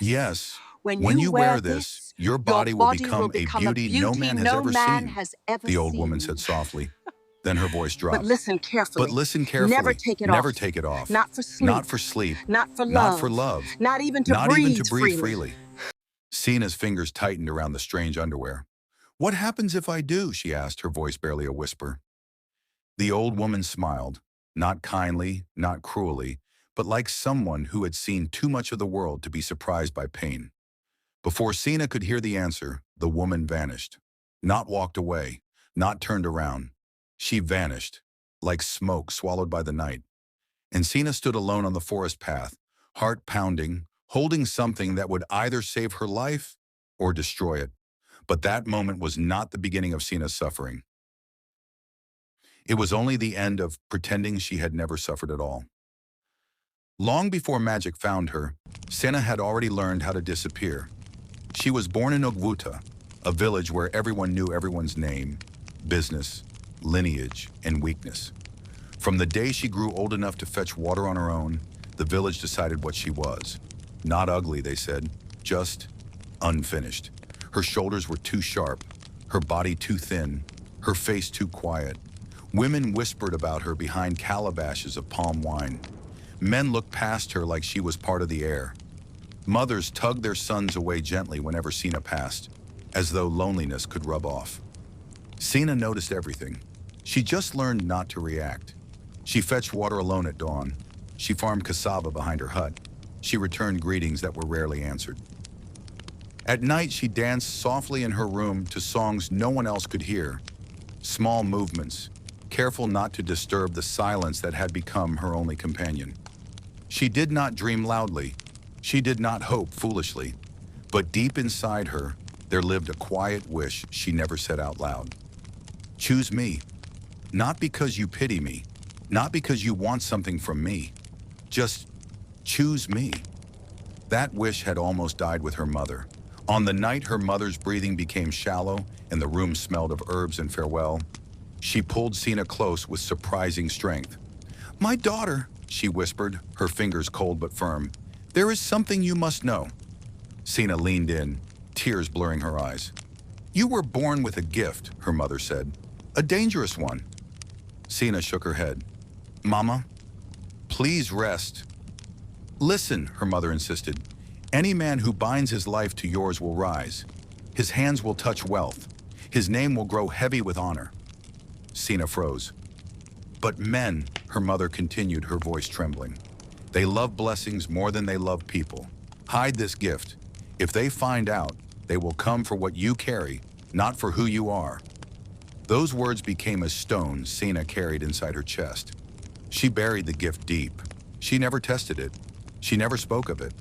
Yes, When when you you wear wear this, this, your your body will body will become a become a beauty no beauty man has no ever man seen, has ever the old woman said seen. softly. Then her voice But dropped. listen But carefully. listen Never carefully. take it Never off. take it off. Not for Not sleep. for sleep. Not for Not for love. love. Not even to Not even to breathe breathe freely. freely. Sena's fingers tightened around the strange underwear. What happens if I do? She asked, her voice barely a whisper. The old woman smiled, not kindly, not cruelly, but like someone who had seen too much of the world to be surprised by pain. Before Sena could hear the answer, the woman vanished. Not walked away, not turned around. She vanished, like smoke swallowed by the night. And Sena stood alone on the forest path, heart pounding, holding something that would either save her life or destroy it. But that moment was not the beginning of Sena's suffering. It was only the end of pretending she had never suffered at all. Long before magic found her, Sena had already learned how to disappear. She was born in Ogvuta, a village where everyone knew everyone's name, business, lineage, and weakness. From the day she grew old enough to fetch water on her own, the village decided what she was. Not ugly, they said, just unfinished. Her shoulders were too sharp, her body too thin, her face too quiet. Women whispered about her behind calabashes of palm wine. Men looked past her like she was part of the air. Mothers tugged their sons away gently whenever Sena passed, as though loneliness could rub off. Sena noticed everything. She just learned not to react. She fetched water alone at dawn. She farmed cassava behind her hut. She returned greetings that were rarely answered. At night, she danced softly in her room to songs no one else could hear. Small movements, careful not to disturb the silence that had become her only companion. She did not dream loudly. She did not hope foolishly. But deep inside her, there lived a quiet wish she never said out loud. Choose me. Not because you pity me. Not because you want something from me. Just choose me. That wish had almost died with her mother. On the night her mother's breathing became shallow and the room smelled of herbs and farewell, she pulled Sena close with surprising strength. My daughter, she whispered, her fingers cold but firm. There is something you must know. Sena leaned in, tears blurring her eyes. You were born with a gift, her mother said. A dangerous one. Sena shook her head. Mama, please rest. Listen, her mother insisted. Any man who binds his life to yours will rise. His hands will touch wealth. His name will grow heavy with honor. Sena froze. But men, her mother continued, her voice trembling. They love blessings more than they love people. Hide this gift. If they find out, they will come for what you carry, not for who you are. Those words became a stone Sena carried inside her chest. She buried the gift deep. She never tested it. She never spoke of it.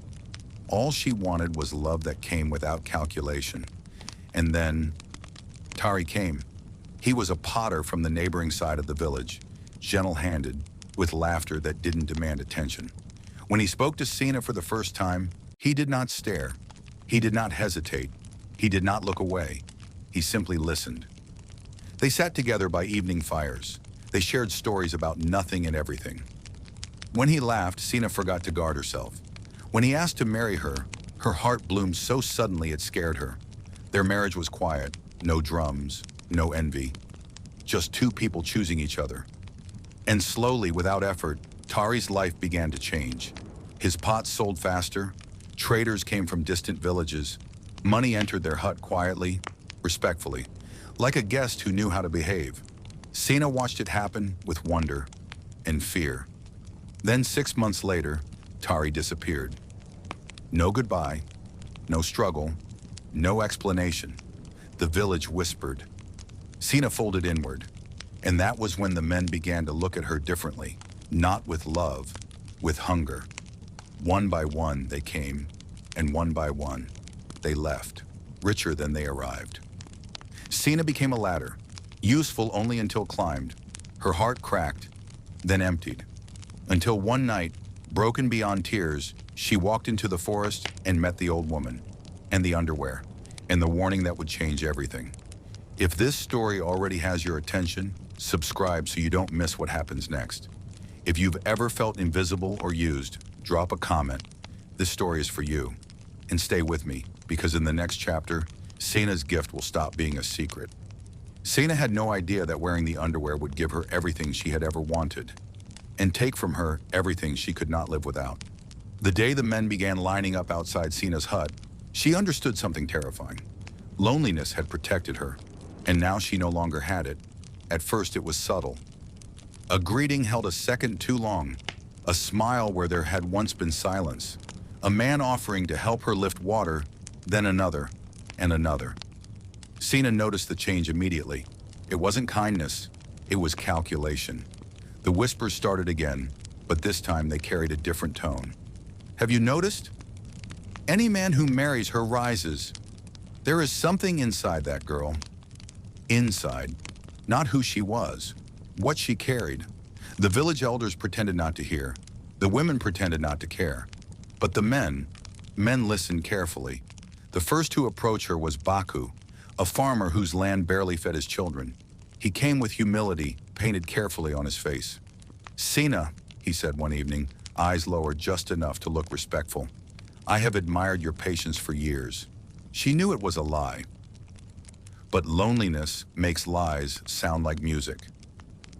All she wanted was love that came without calculation. And then Tari came. He was a potter from the neighboring side of the village, gentle-handed, with laughter that didn't demand attention. When he spoke to Sena for the first time, he did not stare. He did not hesitate. He did not look away. He simply listened. They sat together by evening fires. They shared stories about nothing and everything. When he laughed, Sena forgot to guard herself. When he asked to marry her, her heart bloomed so suddenly it scared her. Their marriage was quiet, no drums, no envy. Just two people choosing each other. And slowly, without effort, Tari's life began to change. His pots sold faster, traders came from distant villages, money entered their hut quietly, respectfully, like a guest who knew how to behave. Sena watched it happen with wonder and fear. Then 6 months later, Tari disappeared. No goodbye, no struggle, no explanation. The village whispered. Sena folded inward, and that was when the men began to look at her differently, not with love, with hunger. One by one they came, and one by one they left, richer than they arrived. Sena became a ladder, useful only until climbed. Her heart cracked, then emptied. Until one night, broken beyond tears, she walked into the forest and met the old woman, and the underwear, and the warning that would change everything. If this story already has your attention, subscribe so you don't miss what happens next. If you've ever felt invisible or used, drop a comment. This story is for you. and stay with me, because in the next chapter, Sena's gift will stop being a secret. Sena had no idea that wearing the underwear would give her everything she had ever wanted, and take from her everything she could not live without. The day the men began lining up outside Sena's hut, she understood something terrifying. Loneliness had protected her, and now she no longer had it. At first it was subtle. A greeting held a second too long, a smile where there had once been silence, a man offering to help her lift water, then another, and another. Sena noticed the change immediately. It wasn't kindness, it was calculation. The whispers started again, but this time they carried a different tone. Have you noticed? Any man who marries her rises. There is something inside that girl. Inside, not who she was, what she carried. The village elders pretended not to hear. The women pretended not to care. But the men listened carefully. The first to approach her was Baku, a farmer whose land barely fed his children. He came with humility, painted carefully on his face. Sena, he said one evening, eyes lowered just enough to look respectful. I have admired your patience for years. She knew it was a lie. But loneliness makes lies sound like music.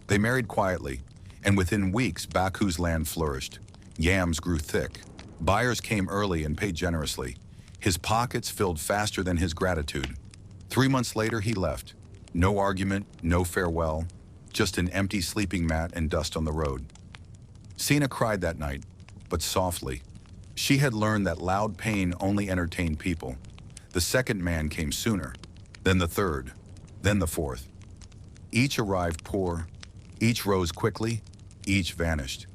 They married quietly, and within weeks Baku's land flourished. Yams grew thick. Buyers came early and paid generously. His pockets filled faster than his gratitude. 3 months later, he left. No argument, no farewell, just an empty sleeping mat and dust on the road. Sena cried that night, but softly. She had learned that loud pain only entertained people. The second man came sooner, then the third, then the fourth. Each arrived poor, each rose quickly, each vanished.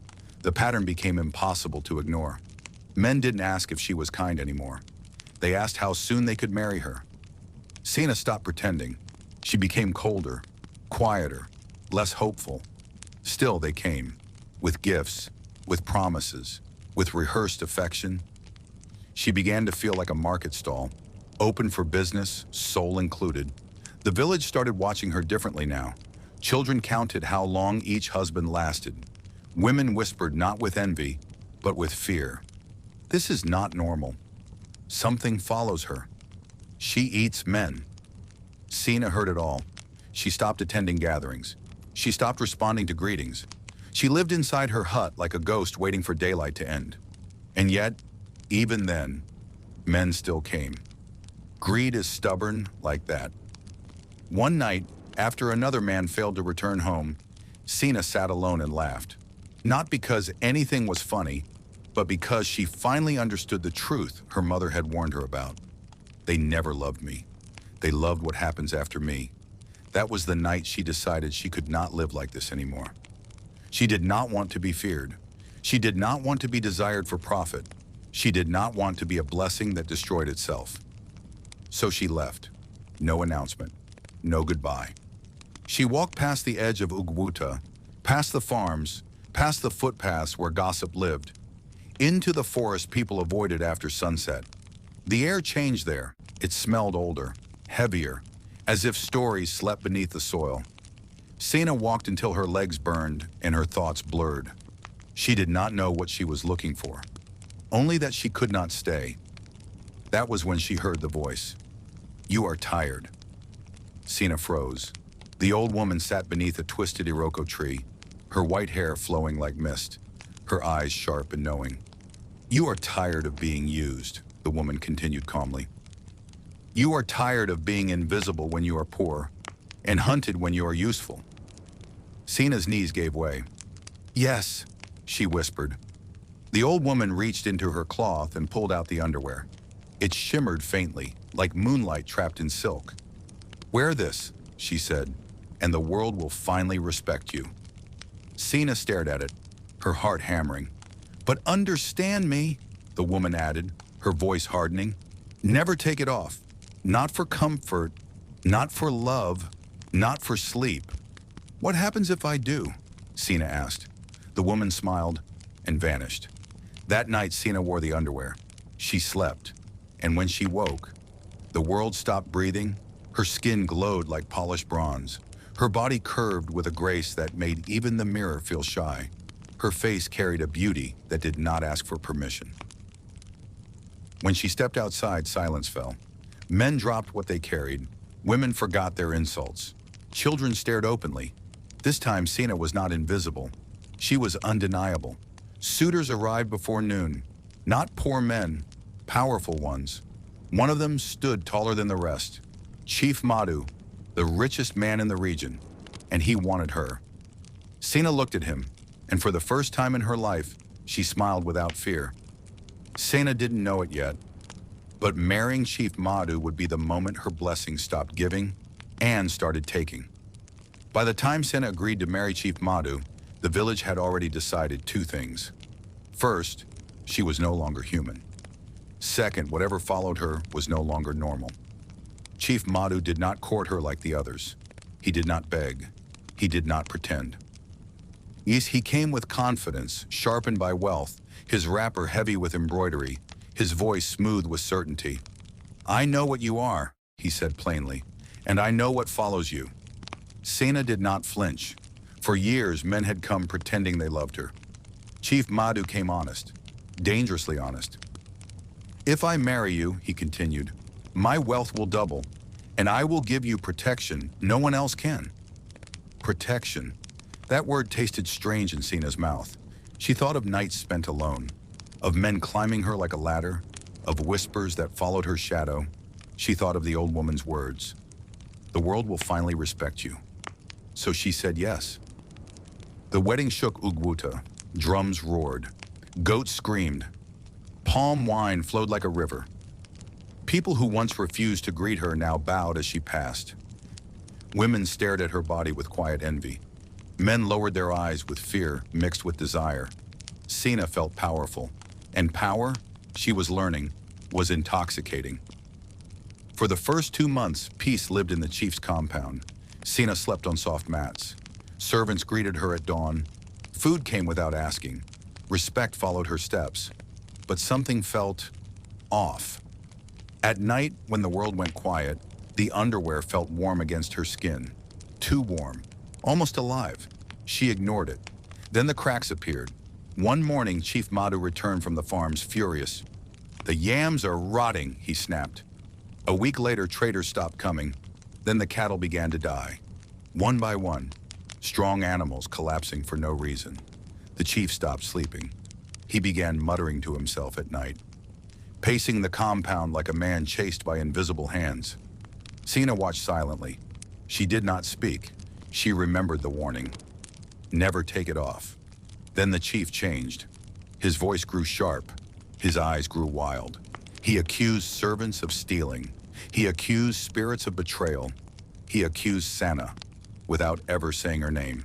The pattern became impossible to ignore. Men didn't ask if she was kind anymore. They asked how soon they could marry her. Sena stopped pretending. She became colder, quieter, less hopeful. Still they came, with gifts, with promises, with rehearsed affection. She began to feel like a market stall, open for business, soul included. The village started watching her differently now. Children counted how long each husband lasted. Women whispered not with envy, but with fear. This is not normal. Something follows her. She eats men. Sena heard it all. She stopped attending gatherings. She stopped responding to greetings. She lived inside her hut like a ghost waiting for daylight to end. And yet, even then, men still came. Greed is stubborn like that. One night, after another man failed to return home, Sena sat alone and laughed. Not because anything was funny, but because she finally understood the truth her mother had warned her about. They never loved me. They loved what happens after me. That was the night she decided she could not live like this anymore. She did not want to be feared. She did not want to be desired for profit. She did not want to be a blessing that destroyed itself. So she left. No announcement. No goodbye. She walked past the edge of Ugwuta, past the farms, past the footpaths where gossip lived, into the forest people avoided after sunset. The air changed there. It smelled older, heavier, as if stories slept beneath the soil. Sena walked until her legs burned and her thoughts blurred. She did not know what she was looking for, only that she could not stay. That was when she heard the voice. You are tired. Sena froze. The old woman sat beneath a twisted iroko tree, her white hair flowing like mist, her eyes sharp and knowing. You are tired of being used, the woman continued calmly. You are tired of being invisible when you are poor, and hunted when you are useful. Sena's knees gave way. Yes, she whispered. The old woman reached into her cloth and pulled out the underwear. It shimmered faintly, like moonlight trapped in silk. Wear this, she said, and the world will finally respect you. Sena stared at it, her heart hammering. But understand me, the woman added, her voice hardening. Never take it off. Not for comfort, not for love, not for sleep. What happens if I do? Sena asked. The woman smiled and vanished. That night, Sena wore the underwear. She slept, and when she woke, the world stopped breathing. Her skin glowed like polished bronze. Her body curved with a grace that made even the mirror feel shy. Her face carried a beauty that did not ask for permission. When she stepped outside, silence fell. Men dropped what they carried. Women forgot their insults. Children stared openly. This time, Sena was not invisible. She was undeniable. Suitors arrived before noon. Not poor men, powerful ones. One of them stood taller than the rest. Chief Madhu, the richest man in the region, and he wanted her. Sena looked at him, and for the first time in her life, she smiled without fear. Sena didn't know it yet, but marrying Chief Madhu would be the moment her blessings stopped giving and started taking. By the time Sena agreed to marry Chief Madhu, the village had already decided two things. First, she was no longer human. Second, whatever followed her was no longer normal. Chief Madhu did not court her like the others. He did not beg. He did not pretend. He came with confidence, sharpened by wealth, his wrapper heavy with embroidery, his voice smooth with certainty. "I know what you are," he said plainly, "and I know what follows you." Sena did not flinch. For years, men had come pretending they loved her. Chief Madhu came honest, dangerously honest. "If I marry you," he continued, "my wealth will double, and I will give you protection no one else can." Protection. That word tasted strange in Sena's mouth. She thought of nights spent alone, of men climbing her like a ladder, of whispers that followed her shadow. She thought of the old woman's words. "The world will finally respect you." So she said yes. The wedding shook Ugwuta. Drums roared. Goats screamed. Palm wine flowed like a river. People who once refused to greet her now bowed as she passed. Women stared at her body with quiet envy. Men lowered their eyes with fear mixed with desire. Sena felt powerful, and power, she was learning, was intoxicating. For the first 2 months, peace lived in the chief's compound. Sena slept on soft mats. Servants greeted her at dawn. Food came without asking. Respect followed her steps. But something felt off. At night, when the world went quiet, the underwear felt warm against her skin. Too warm. Almost alive. She ignored it. Then the cracks appeared. One morning, Chief Madhu returned from the farms furious. "The yams are rotting," he snapped. A week later, traders stopped coming. Then the cattle began to die. One by one, strong animals collapsing for no reason. The chief stopped sleeping. He began muttering to himself at night, pacing the compound like a man chased by invisible hands. Sena watched silently. She did not speak. She remembered the warning. Never take it off. Then the chief changed. His voice grew sharp. His eyes grew wild. He accused servants of stealing. He accused spirits of betrayal. He accused Sena, without ever saying her name.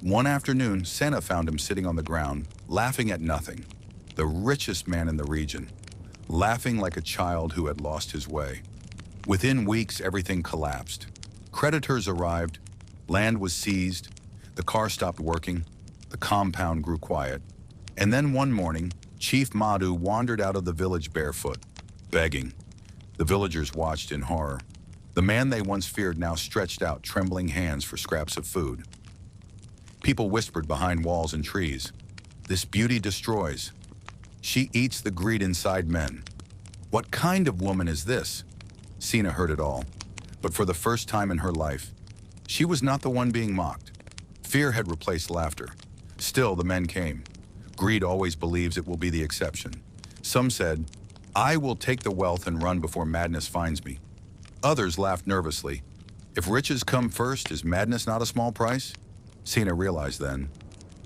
One afternoon, Sena found him sitting on the ground, laughing at nothing. The richest man in the region, laughing like a child who had lost his way. Within weeks, everything collapsed. Creditors arrived. Land was seized. The car stopped working. The compound grew quiet. And then one morning, Chief Madhu wandered out of the village barefoot, begging. The villagers watched in horror. The man they once feared now stretched out trembling hands for scraps of food. People whispered behind walls and trees, "This beauty destroys. She eats the greed inside men." What kind of woman is this? Sena heard it all. But for the first time in her life, she was not the one being mocked. Fear had replaced laughter. Still, the men came. Greed always believes it will be the exception. Some said, "I will take the wealth and run before madness finds me." Others laughed nervously. If riches come first, is madness not a small price? Sena realized then,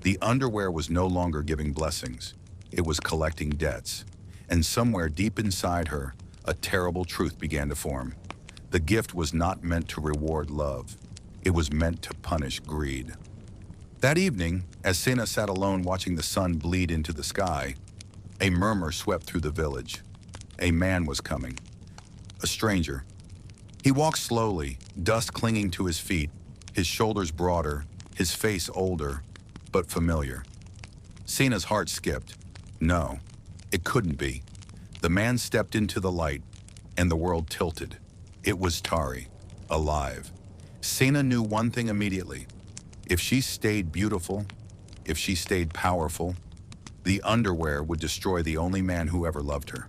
the underwear was no longer giving blessings. It was collecting debts. And somewhere deep inside her, a terrible truth began to form. The gift was not meant to reward love. It was meant to punish greed. That evening, as Sena sat alone watching the sun bleed into the sky, a murmur swept through the village. A man was coming. A stranger. He walked slowly, dust clinging to his feet, his shoulders broader, his face older, but familiar. Sena's heart skipped. No, it couldn't be. The man stepped into the light, and the world tilted. It was Tari, alive. Sena knew one thing immediately. If she stayed beautiful, if she stayed powerful, the underwear would destroy the only man who ever loved her.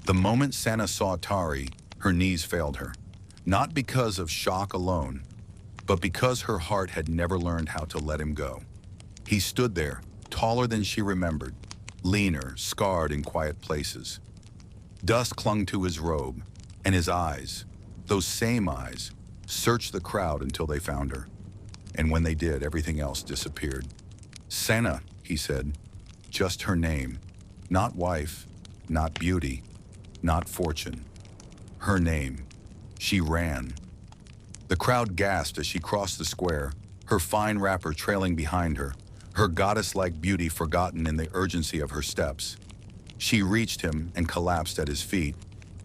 The moment Sena saw Tari, her knees failed her, not because of shock alone, but because her heart had never learned how to let him go. He stood there, taller than she remembered, leaner, scarred in quiet places. Dust clung to his robe, and his eyes, those same eyes, searched the crowd until they found her. And when they did, everything else disappeared. Sena, he said, just her name, not wife, not beauty, not fortune. Her name. She ran. The crowd gasped as she crossed the square, her fine wrapper trailing behind her, her goddess-like beauty forgotten in the urgency of her steps. She reached him and collapsed at his feet,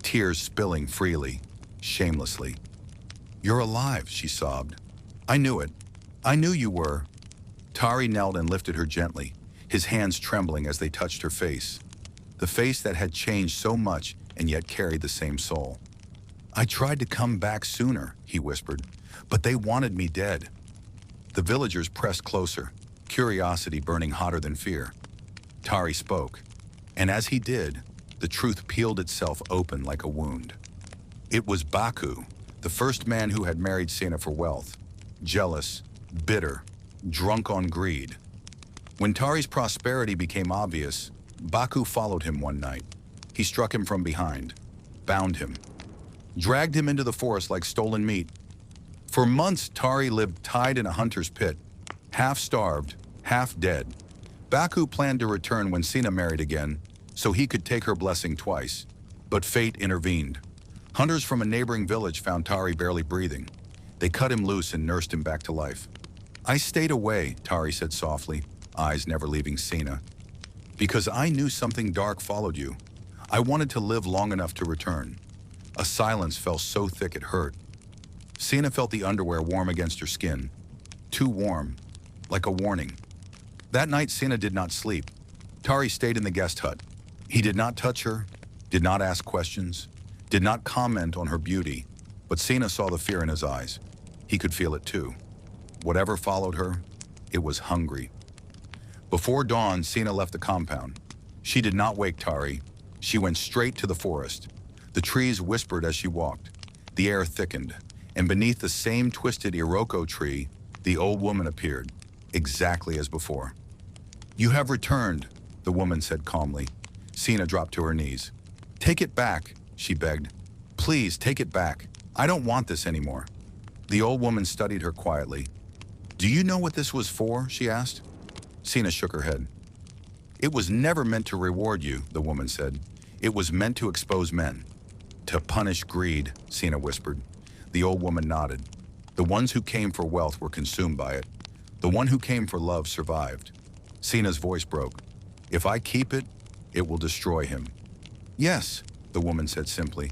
tears spilling freely, shamelessly. "You're alive," she sobbed. "I knew it. I knew you were." Tari knelt and lifted her gently, his hands trembling as they touched her face. The face that had changed so much and yet carried the same soul. "I tried to come back sooner," he whispered, "but they wanted me dead." The villagers pressed closer, curiosity burning hotter than fear. Tari spoke, and as he did, the truth peeled itself open like a wound. It was Baku, the first man who had married Sena for wealth, jealous, bitter, drunk on greed. When Tari's prosperity became obvious, Baku followed him one night. He struck him from behind, bound him, dragged him into the forest like stolen meat. For months, Tari lived tied in a hunter's pit, half starved, half dead. Baku planned to return when Sena married again, so he could take her blessing twice. But fate intervened. Hunters from a neighboring village found Tari barely breathing. They cut him loose and nursed him back to life. "I stayed away," Tari said softly, eyes never leaving Sena, "because I knew something dark followed you. I wanted to live long enough to return." A silence fell so thick it hurt. Sena felt the underwear warm against her skin. Too warm, like a warning. That night, Sena did not sleep. Tari stayed in the guest hut. He did not touch her, did not ask questions, did not comment on her beauty, but Sena saw the fear in his eyes. He could feel it too. Whatever followed her, it was hungry. Before dawn, Sena left the compound. She did not wake Tari. She went straight to the forest. The trees whispered as she walked. The air thickened, and beneath the same twisted iroko tree, the old woman appeared, exactly as before. "You have returned," the woman said calmly. Sena dropped to her knees. "Take it back," she begged. "Please, take it back. I don't want this anymore." The old woman studied her quietly. "Do you know what this was for?" she asked. Sena shook her head. "It was never meant to reward you," the woman said. "It was meant to expose men." "To punish greed," Sena whispered. The old woman nodded. "The ones who came for wealth were consumed by it. The one who came for love survived." Sena's voice broke. "If I keep it, it will destroy him." "Yes," the woman said simply.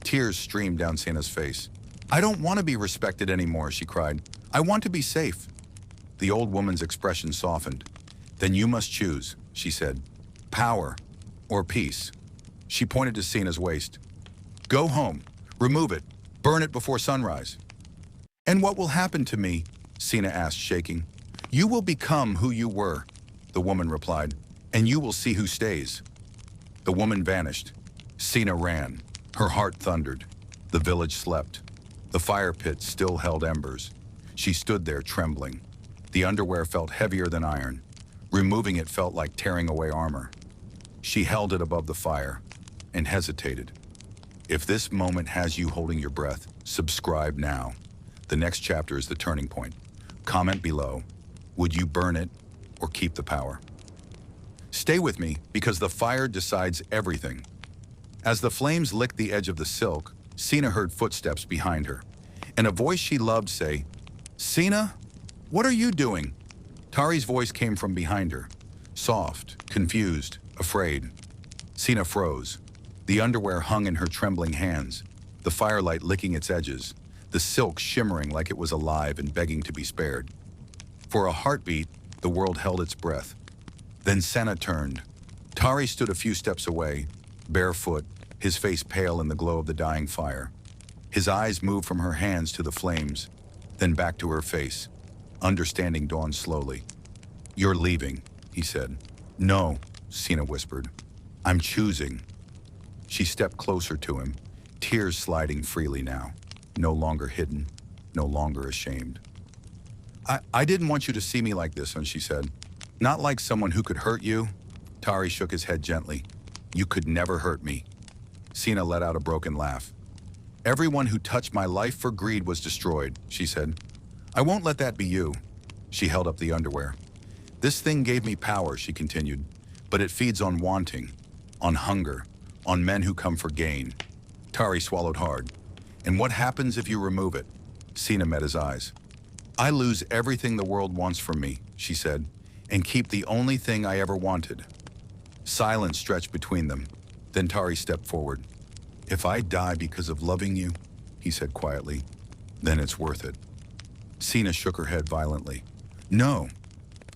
Tears streamed down Sena's face. "I don't want to be respected anymore," she cried. "I want to be safe." The old woman's expression softened. "Then you must choose," she said. "Power or peace." She pointed to Sena's waist. "Go home. Remove it. Burn it before sunrise." "And what will happen to me?" Sena asked, shaking. "You will become who you were," the woman replied, "and you will see who stays." The woman vanished. Sena ran. Her heart thundered. The village slept. The fire pit still held embers. She stood there trembling. The underwear felt heavier than iron. Removing it felt like tearing away armor. She held it above the fire and hesitated. If this moment has you holding your breath, subscribe now. The next chapter is the turning point. Comment below. Would you burn it or keep the power? Stay with me because the fire decides everything. As the flames licked the edge of the silk, Sena heard footsteps behind her, and a voice she loved say, "Sena, what are you doing?" Tari's voice came from behind her, soft, confused, afraid. Sena froze. The underwear hung in her trembling hands, the firelight licking its edges, the silk shimmering like it was alive and begging to be spared. For a heartbeat, the world held its breath. Then Sena turned. Tari stood a few steps away, barefoot, his face pale in the glow of the dying fire. His eyes moved from her hands to the flames, then back to her face. Understanding dawned slowly. "You're leaving," he said. "No," Sena whispered. "I'm choosing." She stepped closer to him, tears sliding freely now, no longer hidden, no longer ashamed. I didn't want you to see me like this, she said. Not like someone who could hurt you. Tari shook his head gently. You could never hurt me. Sena let out a broken laugh. Everyone who touched my life for greed was destroyed, she said. I won't let that be you. She held up the underwear. This thing gave me power, she continued, but it feeds on wanting, on hunger, on men who come for gain. Tari swallowed hard. And what happens if you remove it? Sena met his eyes. I lose everything the world wants from me, she said, and keep the only thing I ever wanted. Silence stretched between them. Then Tari stepped forward. If I die because of loving you, he said quietly, then it's worth it. Sena shook her head violently. No,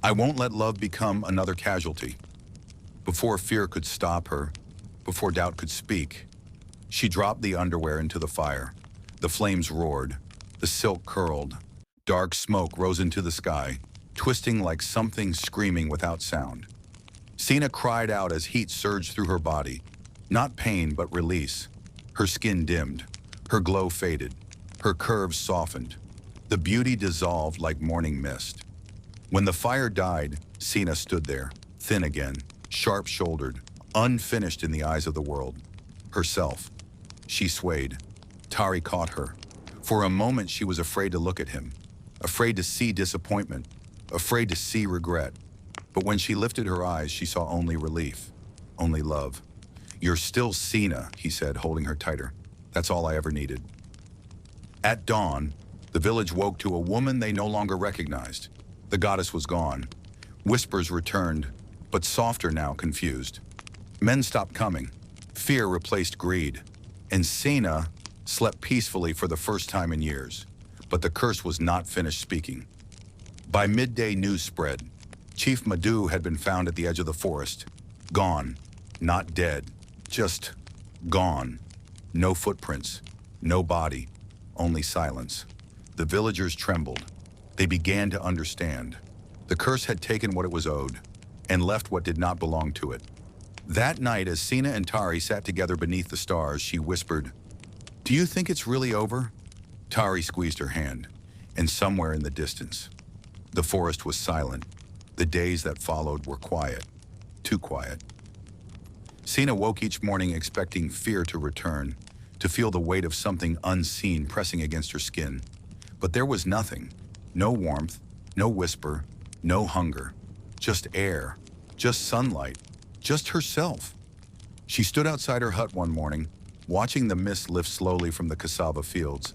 I won't let love become another casualty. Before fear could stop her, before doubt could speak, she dropped the underwear into the fire. The flames roared, the silk curled. Dark smoke rose into the sky, twisting like something screaming without sound. Sena cried out as heat surged through her body. Not pain, but release. Her skin dimmed, her glow faded, her curves softened. The beauty dissolved like morning mist. When the fire died, Sena stood there, thin again, sharp-shouldered, unfinished in the eyes of the world. Herself. She swayed. Tari caught her. For a moment she was afraid to look at him, afraid to see disappointment, afraid to see regret. But when she lifted her eyes, she saw only relief, only love. You're still Sena, he said, holding her tighter. That's all I ever needed. At dawn, the village woke to a woman they no longer recognized. The goddess was gone. Whispers returned, but softer now, confused. Men stopped coming. Fear replaced greed. And Sena slept peacefully for the first time in years. But the curse was not finished speaking. By midday, news spread. Chief Madhu had been found at the edge of the forest. Gone. Not dead. Just gone. No footprints. No body. Only silence. The villagers trembled. They began to understand. The curse had taken what it was owed, and left what did not belong to it. That night, as Sena and Tari sat together beneath the stars, she whispered, Do you think it's really over? Tari squeezed her hand, and somewhere in the distance, the forest was silent. The days that followed were quiet, too quiet. Sena woke each morning expecting fear to return, to feel the weight of something unseen pressing against her skin. But there was nothing, no warmth, no whisper, no hunger, just air, just sunlight, just herself. She stood outside her hut one morning, watching the mist lift slowly from the cassava fields,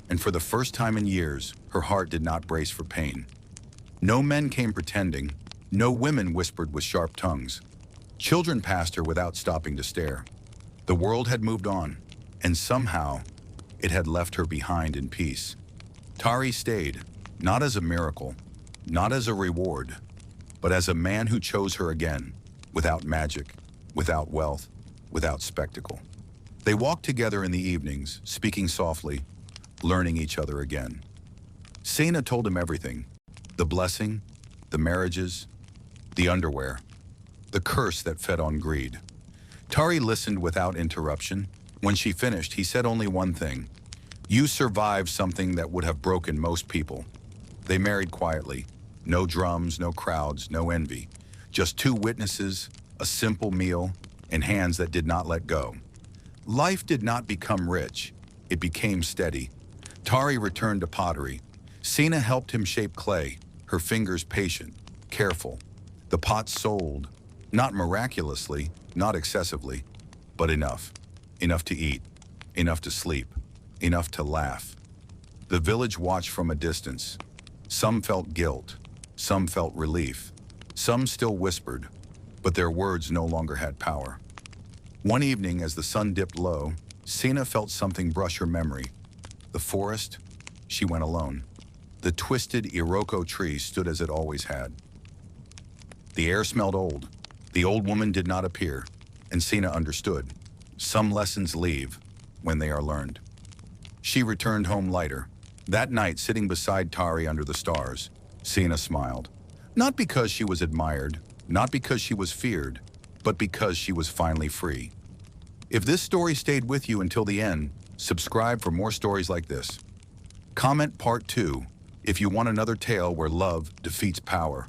and for the first time in years, her heart did not brace for pain. No men came pretending, no women whispered with sharp tongues. Children passed her without stopping to stare. The world had moved on, and somehow, it had left her behind in peace. Tari stayed, not as a miracle, not as a reward, but as a man who chose her again, without magic, without wealth, without spectacle. They walked together in the evenings, speaking softly, learning each other again. Sena told him everything, the blessing, the marriages, the underwear, the curse that fed on greed. Tari listened without interruption. When she finished, he said only one thing. You survived something that would have broken most people. They married quietly. No drums, no crowds, no envy. Just two witnesses, a simple meal, and hands that did not let go. Life did not become rich. It became steady. Tari returned to pottery. Sena helped him shape clay, her fingers patient, careful. The pot sold, not miraculously, not excessively, but enough. Enough to eat, enough to sleep, enough to laugh. The village watched from a distance. Some felt guilt, some felt relief, some still whispered, but their words no longer had power. One evening, as the sun dipped low, Sena felt something brush her memory. The forest, she went alone. The twisted Iroko tree stood as it always had. The air smelled old. The old woman did not appear, and Sena understood. Some lessons leave when they are learned. She returned home lighter. That night, sitting beside Tari under the stars, Sena smiled. Not because she was admired, not because she was feared, but because she was finally free. If this story stayed with you until the end, subscribe for more stories like this. Comment part 2 if you want another tale where love defeats power.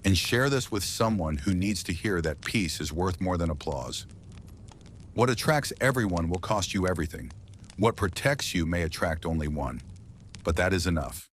And share this with someone who needs to hear that peace is worth more than applause. What attracts everyone will cost you everything. What protects you may attract only one. But that is enough.